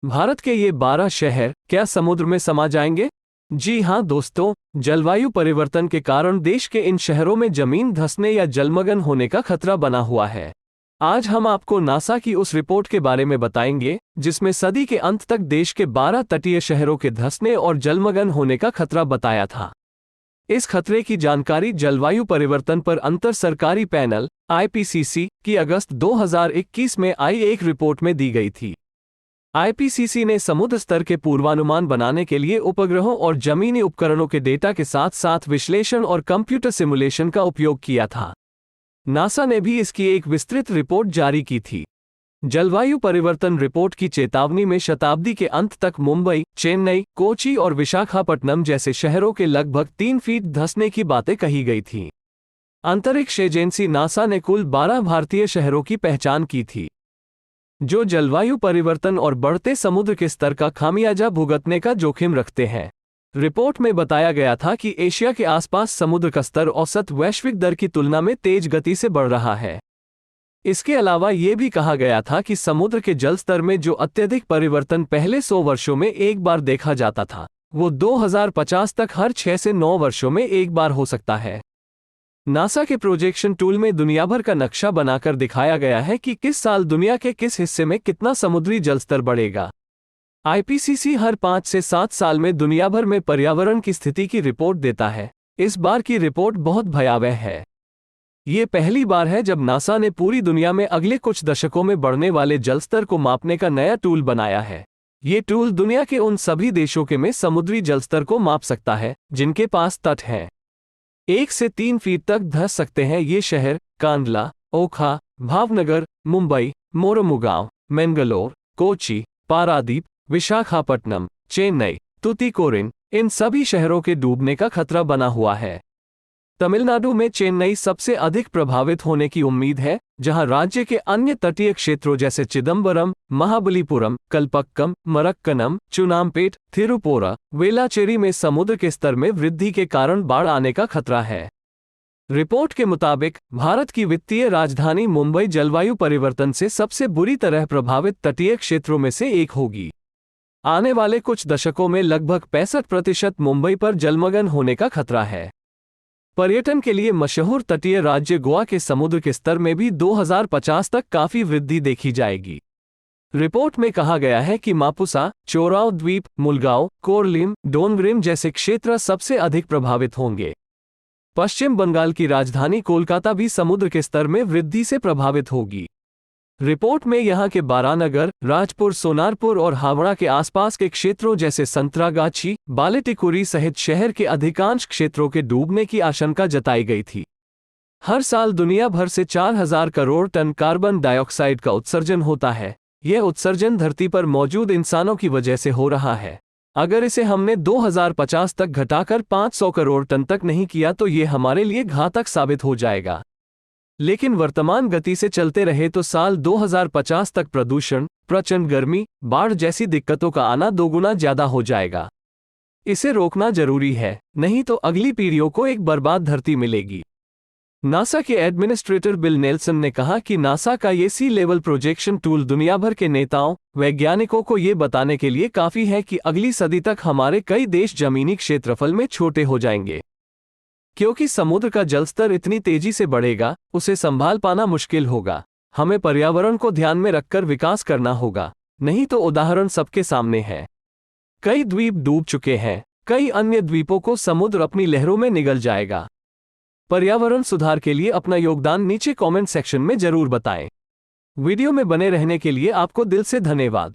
भारत के ये 12 शहर क्या समुद्र में समा जाएंगे? जी हाँ दोस्तों, जलवायु परिवर्तन के कारण देश के इन शहरों में जमीन धंसने या जलमग्न होने का खतरा बना हुआ है। आज हम आपको नासा की उस रिपोर्ट के बारे में बताएंगे जिसमें सदी के अंत तक देश के 12 तटीय शहरों के धंसने और जलमग्न होने का खतरा बताया था। इस खतरे की जानकारी जलवायु परिवर्तन पर अंतर सरकारी पैनल (IPCC) की अगस्त 2021 में आई एक रिपोर्ट में दी गई थी। IPCC ने समुद्र स्तर के पूर्वानुमान बनाने के लिए उपग्रहों और जमीनी उपकरणों के डेटा के साथ साथ विश्लेषण और कंप्यूटर सिमुलेशन का उपयोग किया था। नासा ने भी इसकी एक विस्तृत रिपोर्ट जारी की थी। जलवायु परिवर्तन रिपोर्ट की चेतावनी में शताब्दी के अंत तक मुंबई, चेन्नई, कोची और विशाखापट्टनम जैसे शहरों के लगभग 3 फीट धंसने की बातें कही गई थीं। अंतरिक्ष एजेंसी नासा ने कुल 12 भारतीय शहरों की पहचान की थी जो जलवायु परिवर्तन और बढ़ते समुद्र के स्तर का खामियाजा भुगतने का जोखिम रखते हैं। रिपोर्ट में बताया गया था कि एशिया के आसपास समुद्र का स्तर औसत वैश्विक दर की तुलना में तेज गति से बढ़ रहा है। इसके अलावा ये भी कहा गया था कि समुद्र के जल स्तर में जो अत्यधिक परिवर्तन पहले 100 वर्षों में एक बार देखा जाता था, वो 2050 तक हर 6 से 9 वर्षों में एक बार हो सकता है। नासा के प्रोजेक्शन टूल में दुनिया भर का नक्शा बनाकर दिखाया गया है कि किस साल दुनिया के किस हिस्से में कितना समुद्री जलस्तर बढ़ेगा। IPCC हर 5 से 7 साल में दुनिया भर में पर्यावरण की स्थिति की रिपोर्ट देता है। इस बार की रिपोर्ट बहुत भयावह है। ये पहली बार है जब नासा ने पूरी दुनिया में अगले कुछ दशकों में बढ़ने वाले जलस्तर को मापने का नया टूल बनाया है। ये टूल दुनिया के उन सभी देशों के में समुद्री जलस्तर को माप सकता है जिनके पास तट हैं। 1 से 3 फीट तक धंस सकते हैं ये शहर कांडला, ओखा, भावनगर, मुंबई, मोरमुगांव, मैंगलोर, कोची, पारादीप, विशाखापट्टनम, चेन्नई, तुतीकोरिन, इन सभी शहरों के डूबने का खतरा बना हुआ है। तमिलनाडु में चेन्नई सबसे अधिक प्रभावित होने की उम्मीद है, जहां राज्य के अन्य तटीय क्षेत्रों जैसे चिदम्बरम, महाबलीपुरम, कल्पक्कम, मरक्कनम, चुनाम्पेट, थिरुपोरा, वेलाचेरी में समुद्र के स्तर में वृद्धि के कारण बाढ़ आने का खतरा है। रिपोर्ट के मुताबिक भारत की वित्तीय राजधानी मुंबई जलवायु परिवर्तन से सबसे बुरी तरह प्रभावित तटीय क्षेत्रों में से एक होगी। आने वाले कुछ दशकों में लगभग 65% मुंबई पर जलमग्न होने का खतरा है। पर्यटन के लिए मशहूर तटीय राज्य गोवा के समुद्र के स्तर में भी 2050 तक काफी वृद्धि देखी जाएगी। रिपोर्ट में कहा गया है कि मापुसा, चोराव द्वीप, मुलगांव, कोरलिम, डोनग्रिम जैसे क्षेत्र सबसे अधिक प्रभावित होंगे। पश्चिम बंगाल की राजधानी कोलकाता भी समुद्र के स्तर में वृद्धि से प्रभावित होगी। रिपोर्ट में यहां के बारानगर, राजपुर, सोनारपुर और हावड़ा के आसपास के क्षेत्रों जैसे संतरागाछी, बालेटिकुरी सहित शहर के अधिकांश क्षेत्रों के डूबने की आशंका जताई गई थी। हर साल दुनिया भर से 4000 करोड़ टन कार्बन डाइऑक्साइड का उत्सर्जन होता है। यह उत्सर्जन धरती पर मौजूद इंसानों की वजह से हो रहा है। अगर इसे हमने 2050 तक घटाकर 500 करोड़ टन तक नहीं किया तो ये हमारे लिए घातक साबित हो जाएगा। लेकिन वर्तमान गति से चलते रहे तो साल 2050 तक प्रदूषण, प्रचंड गर्मी, बाढ़ जैसी दिक्कतों का आना दोगुना ज्यादा हो जाएगा। इसे रोकना जरूरी है, नहीं तो अगली पीढ़ियों को एक बर्बाद धरती मिलेगी। नासा के एडमिनिस्ट्रेटर बिल नेल्सन ने कहा कि नासा का ये सी लेवल प्रोजेक्शन टूल दुनिया भर के नेताओं, वैज्ञानिकों को ये बताने के लिए काफी है कि अगली सदी तक हमारे कई देश जमीनी क्षेत्रफल में छोटे हो जाएंगे। क्योंकि समुद्र का जलस्तर इतनी तेजी से बढ़ेगा, उसे संभाल पाना मुश्किल होगा। हमें पर्यावरण को ध्यान में रखकर विकास करना होगा, नहीं तो उदाहरण सबके सामने है। कई द्वीप डूब चुके हैं, कई अन्य द्वीपों को समुद्र अपनी लहरों में निगल जाएगा। पर्यावरण सुधार के लिए अपना योगदान नीचे कमेंट सेक्शन में जरूर बताएं। वीडियो में बने रहने के लिए आपको दिल से धन्यवाद।